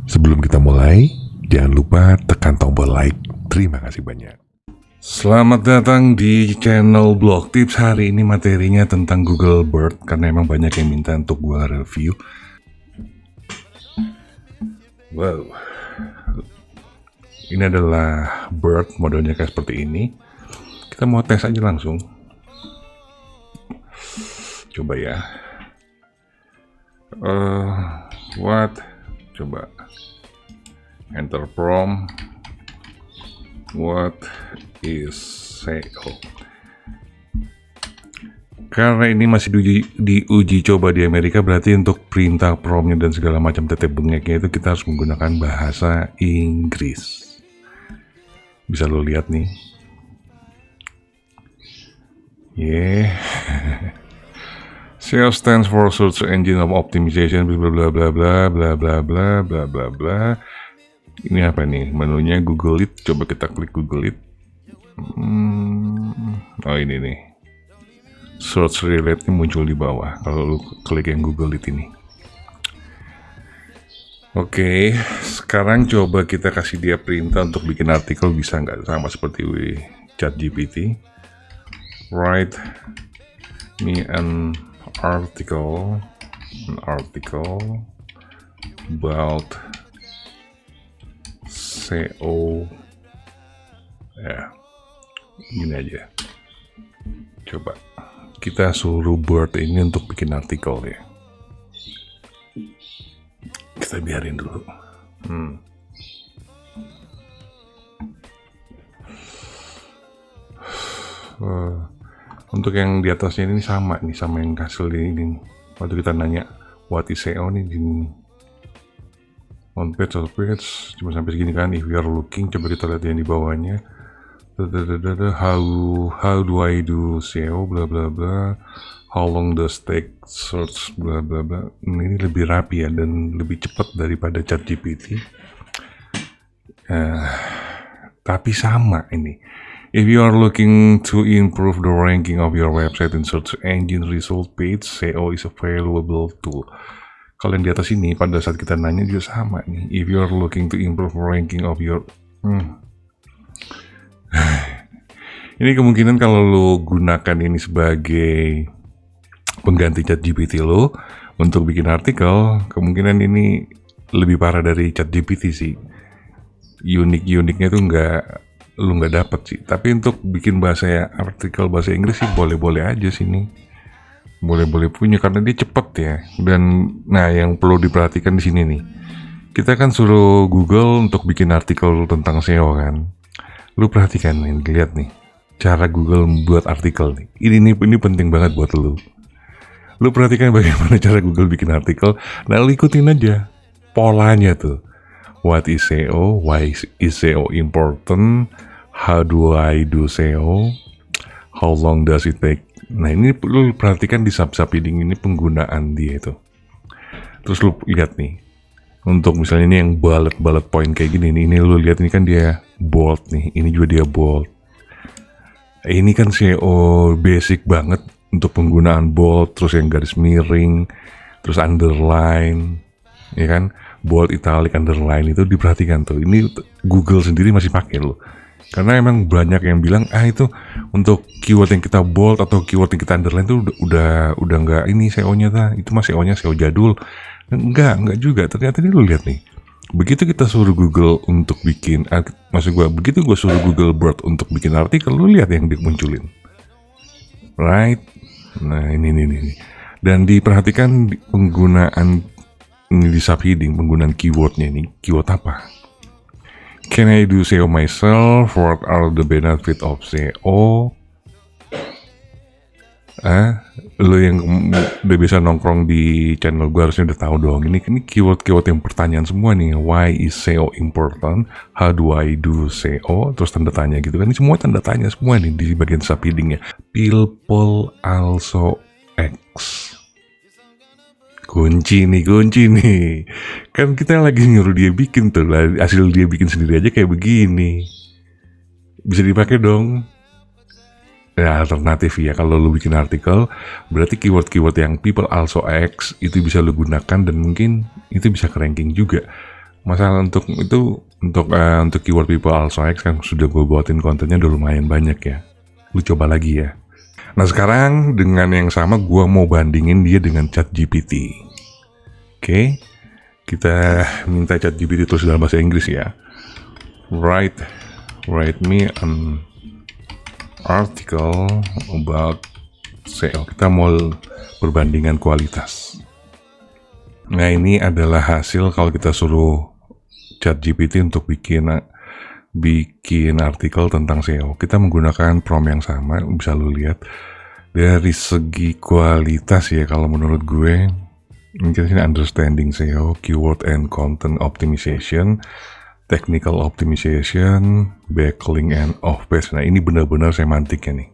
Sebelum kita mulai, jangan lupa tekan tombol like. Terima kasih banyak. Selamat datang di channel Blog Tips. Hari ini materinya tentang Google Bird, karena emang banyak yang minta untuk gue review. Wow, ini adalah Bird, modelnya kayak seperti ini. Kita mau tes aja langsung. Coba ya. Coba enter prompt. What is SEO? Karena ini masih diuji coba di Amerika, berarti untuk perintah promptnya dan segala macam tetep bengeknya itu kita harus menggunakan bahasa Inggris. Bisa lo lihat nih. SEO stands for Search Engine Optimization, bla bla bla bla bla bla bla bla bla bla. Ini apa nih? Menunya Google It. Coba kita klik Google It. Oh ini nih. Search Relate ini muncul di bawah kalau lu klik yang Google It ini. Oke, sekarang coba kita kasih dia perintah untuk bikin artikel, bisa nggak? Sama seperti ChatGPT. Write me an article about SEO. Ya, gini aja. Coba kita suruh Bird ini untuk bikin artikel ya. Kita biarin dulu. Untuk yang di atasnya ini sama yang hasil ini. Waktu kita nanya what is SEO nih di on page cuma sampai segini kan. If you are looking, coba kita lihat yang di bawahnya. How do I do SEO, bla bla bla. How long does take search, bla bla bla. Ini lebih rapi ya dan lebih cepat daripada ChatGPT. Tapi sama ini. If you are looking to improve the ranking of your website in search engine result page, SEO is a valuable tool. Kalau yang di atas ini, pada saat kita nanya juga sama nih. If you are looking to improve ranking of your... Ini kemungkinan kalau lo gunakan ini sebagai pengganti ChatGPT lo untuk bikin artikel, kemungkinan ini lebih parah dari ChatGPT sih. Uniknya tuh lu nggak dapet sih. Tapi untuk bikin artikel bahasa Inggris sih boleh-boleh aja sih nih. Boleh-boleh punya karena dia cepet ya. Dan nah yang perlu diperhatikan di sini nih. Kita kan suruh Google untuk bikin artikel tentang SEO kan. Lu perhatikan nih, lihat nih. Cara Google membuat artikel nih. Ini penting banget buat lu. Lu perhatikan bagaimana cara Google bikin artikel. Nah lu ikutin aja polanya tuh. What is SEO? Why is SEO important? How do I do SEO? How long does it take? Nah ini lu perhatikan di sub-heading ini penggunaan dia itu. Terus lu lihat nih. Untuk misalnya ini yang bullet point kayak gini nih. Ini lu lihat ini kan dia bold nih. Ini juga dia bold. Ini kan SEO basic banget untuk penggunaan bold. Terus yang garis miring. Terus underline. Ya kan? Bold, italic, underline itu diperhatikan tuh. Ini Google sendiri masih pakai loh. Karena emang banyak yang bilang itu untuk keyword yang kita bold atau keyword yang kita underline tuh udah nggak ini SEO-nya ta. Itu mah SEO-nya SEO jadul. Enggak juga. Ternyata ini lu lihat nih. Begitu kita suruh Google untuk bikin, begitu gue suruh Google Bird untuk bikin artikel, lu lihat yang dimunculin. Right? Nah ini. Dan diperhatikan penggunaan ini di subheading, penggunaan keywordnya ini. Keyword apa? Can I do SEO myself? What are the benefits of SEO? Lo yang udah bisa nongkrong di channel gue harusnya udah tahu dong. Ini keyword-keyword yang pertanyaan semua nih. Why is SEO important? How do I do SEO? Terus tanda tanya gitu kan. Ini semua tanda tanya semua nih di bagian subheadingnya. People also X. Kunci nih. Kan kita lagi nyuruh dia bikin tuh. Hasil dia bikin sendiri aja kayak begini. Bisa dipakai dong. ya alternatif ya. Kalau lu bikin artikel, berarti keyword-keyword yang people also ask itu bisa lu gunakan dan mungkin itu bisa ke ranking juga. Masalah untuk itu untuk keyword people also ask kan sudah gue buatin kontennya udah lumayan banyak ya. Lu coba lagi ya. Nah sekarang dengan yang sama gue mau bandingin dia dengan ChatGPT. Oke, kita minta ChatGPT tulis dalam bahasa Inggris ya. Write me an article about SEO. Kita mau perbandingan kualitas. Nah ini adalah hasil kalau kita suruh ChatGPT untuk bikin artikel tentang SEO. Kita menggunakan prompt yang sama, bisa lu lihat dari segi kualitas ya. Kalau menurut gue, ini understanding SEO, keyword and content optimization, technical optimization, backlink and off-page. Nah ini benar-benar semantiknya nih.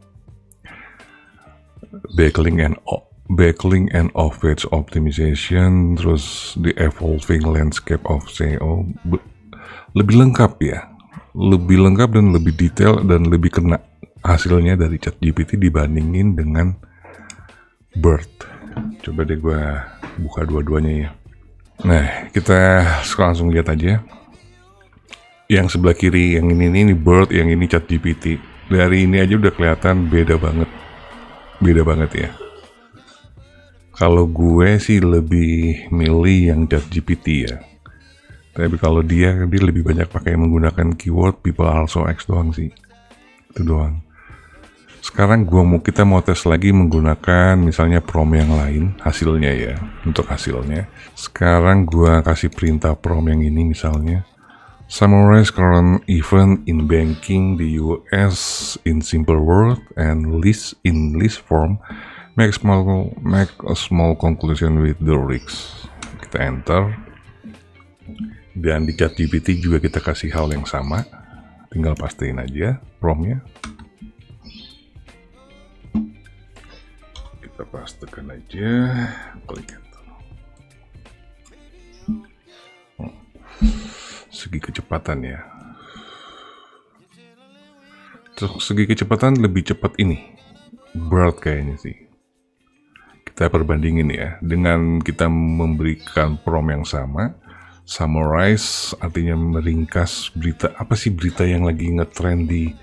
Backlink and off-page optimization, terus the evolving landscape of SEO, lebih lengkap ya, lebih lengkap dan lebih detail dan lebih kena hasilnya dari ChatGPT dibandingin dengan BERT. Coba deh gue buka dua-duanya ya. Nah kita langsung lihat aja. Yang sebelah kiri yang ini BERT, yang ini ChatGPT. Dari ini aja udah kelihatan beda banget ya. Kalau gue sih lebih milih yang ChatGPT ya. Tapi kalau dia lebih banyak pakai menggunakan keyword people also ask doang sih. Itu doang. Sekarang kita mau tes lagi menggunakan misalnya prompt yang lain hasilnya ya. Untuk hasilnya. Sekarang gue kasih perintah prompt yang ini misalnya. Summarize current event in banking the US in simple word and list form. Make a small conclusion with the risks. Kita enter. Dan di ChatGPT juga kita kasih hal yang sama. Tinggal pastiin aja promptnya. Kita pastikan aja. Klik enter. Segi kecepatan ya. Terus segi kecepatan lebih cepat ini. BERT kayaknya sih. Kita perbandingin ya, dengan kita memberikan prompt yang sama, summarize artinya meringkas berita, apa sih berita yang lagi ngetrend di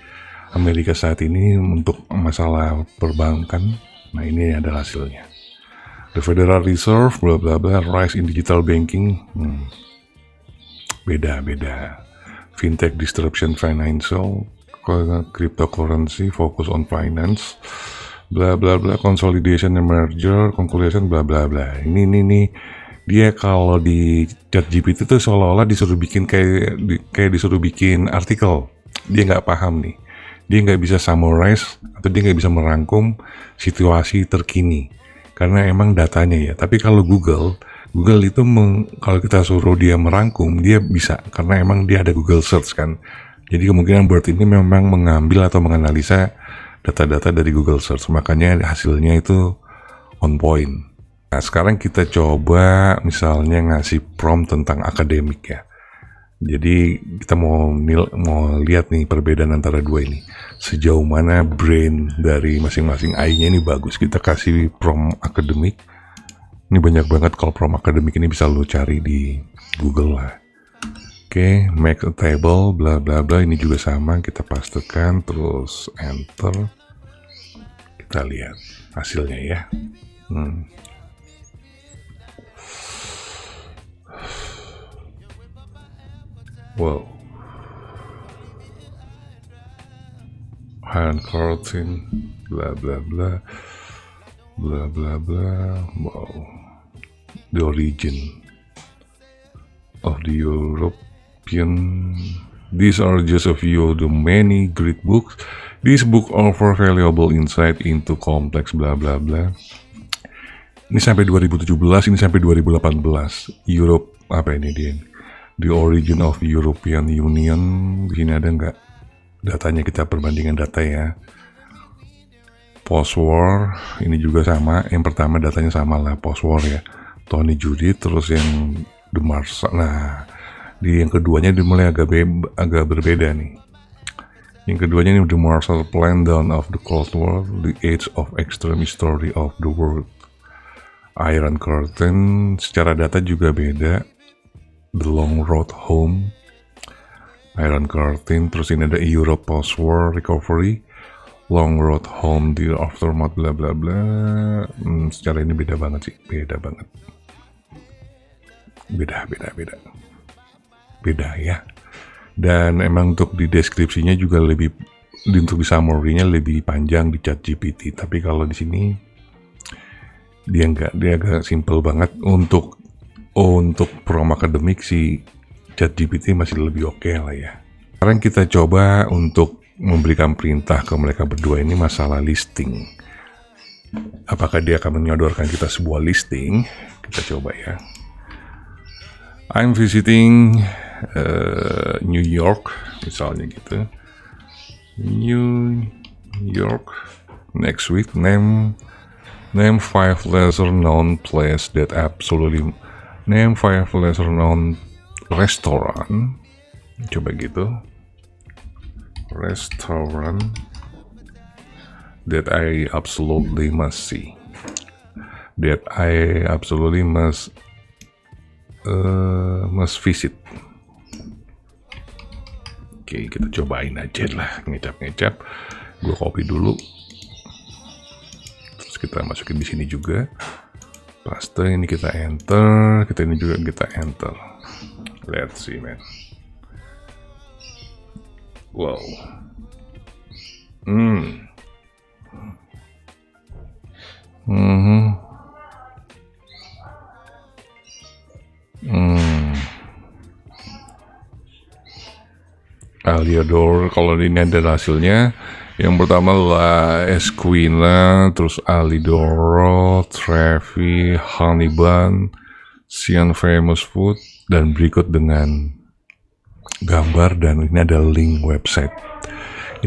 Amerika saat ini untuk masalah perbankan. Nah ini adalah hasilnya. The Federal Reserve, bla bla bla, rise in digital banking, beda. Fintech disruption financial, cryptocurrency, focus on finance, bla bla bla, consolidation and merger, conclusion, bla bla bla. Ini dia kalau di ChatGPT tuh seolah-olah disuruh bikin kayak disuruh bikin artikel. Dia nggak paham nih. Dia nggak bisa summarize atau dia nggak bisa merangkum situasi terkini karena emang datanya ya. Tapi kalau Google itu kalau kita suruh dia merangkum, dia bisa karena emang dia ada Google Search kan. Jadi kemungkinan BERT ini memang mengambil atau menganalisa data-data dari Google Search, makanya hasilnya itu on point. Nah sekarang kita coba misalnya ngasih prompt tentang akademik ya. Jadi kita mau lihat nih perbedaan antara dua ini. Sejauh mana brain dari masing-masing AI-nya ini bagus. Kita kasih prompt akademik. Ini banyak banget kalau prompt akademik ini bisa lo cari di Google lah. Oke, make a table, bla bla bla. Ini juga sama, kita pastikan, terus enter. Kita lihat hasilnya ya. Wow. Hand cartoon, bla bla bla, bla bla bla. Wow. The origin of the European. These are just a few of the many great books. This book offer valuable insight into complex bla bla bla. Ini sampai 2017, ini sampai 2018. Europe, apa ini dia? The origin of European Union. Di sini ada nggak datanya? Kita perbandingan data ya. Post-war, ini juga sama. Yang pertama datanya sama lah, post-war ya. Tony Judith, terus yang The Mars. Nah, di yang keduanya dimulai agak berbeda nih. Yang keduanya ini The Marshall Plan, Dawn of the Cold War, The Age of Extreme History of the World. Iron Curtain secara data juga beda. The Long Road Home, Iron Curtain. Terus ini ada Europe Post-War Recovery, Long Road Home, The Aftermath, bla bla bla. Secara ini beda banget sih, beda banget. Beda ya. Dan emang untuk di deskripsinya juga lebih, untuk di summary-nya lebih panjang di ChatGPT. Tapi kalau di sini dia agak simple banget. Untuk program akademik si ChatGPT masih lebih oke lah ya. Sekarang kita coba untuk memberikan perintah ke mereka berdua ini masalah listing. Apakah dia akan menyodorkan kita sebuah listing? Kita coba ya. I'm visiting New York, misalnya gitu. New York next week. Name 5 lesser known place that absolutely. Name 5 lesser known restaurant. Coba gitu. Restaurant that I absolutely must see. That I absolutely must visit. Oke, kita cobain aja lah, ngecap. Gue copy dulu. Terus kita masukin di sini juga. Paste, ini kita enter. Ini juga kita enter. Let's see, man. Wow. Aliador, kalau ini ada hasilnya. Yang pertama La Esquina, terus Alidoro, Trevi, Honeyban, Sian Famous Food, dan berikut dengan gambar, dan ini ada link website.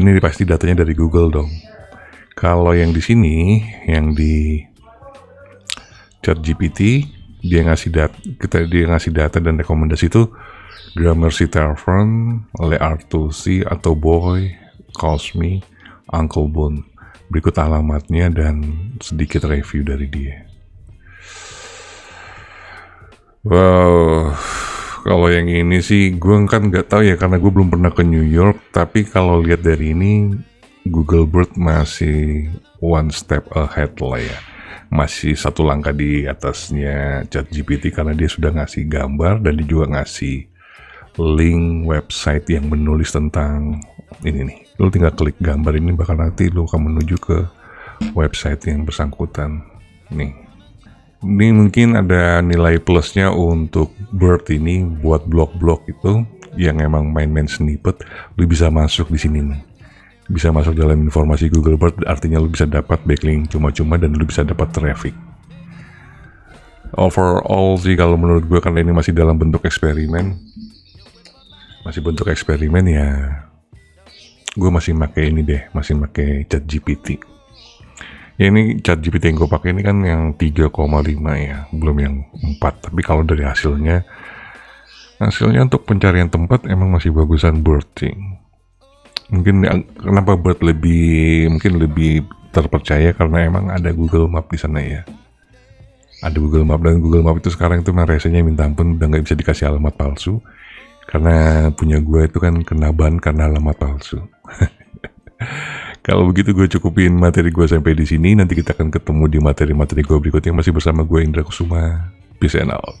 Ini pasti datanya dari Google dong. Kalau yang di sini, yang di ChatGPT, dia ngasih data dan rekomendasi itu Gramercy Tavern, Le Artusi, atau Boy, Calls Me, Uncle Boone. Berikut alamatnya dan sedikit review dari dia. Wow, kalau yang ini sih gue kan nggak tahu ya, karena gue belum pernah ke New York. Tapi kalau lihat dari ini, Google Bird masih one step ahead lah ya. Masih satu langkah di atasnya ChatGPT karena dia sudah ngasih gambar dan dia juga ngasih link website yang menulis tentang ini nih. Lu tinggal klik gambar ini, bakal nanti lu akan menuju ke website yang bersangkutan. Nih. Ini mungkin ada nilai plusnya untuk Bird ini buat blog-blog itu yang emang main-main snippet, lu bisa masuk di sini nih. Bisa masuk dalam informasi Google Bird, artinya lu bisa dapat backlink cuma-cuma dan lu bisa dapat traffic. Overall sih kalau menurut gue, karena ini masih dalam bentuk eksperimen, ya gue masih pakai ini deh, masih pakai ChatGPT. Ya ini ChatGPT yang gue pakai ini kan yang 3,5 ya, belum yang 4. Tapi kalau dari hasilnya untuk pencarian tempat emang masih bagusan Bird sih. Mungkin kenapa Bird lebih terpercaya karena emang ada Google Map di sana ya. Ada Google Map, dan Google Map itu sekarang itu resenya minta ampun, udah nggak bisa dikasih alamat palsu. Karena punya gue itu kan kena ban karena alamat palsu. Kalau begitu gue cukupin materi gue sampai di sini. Nanti kita akan ketemu di materi-materi gue berikutnya. Masih bersama gue Indra Kusuma. Peace and out.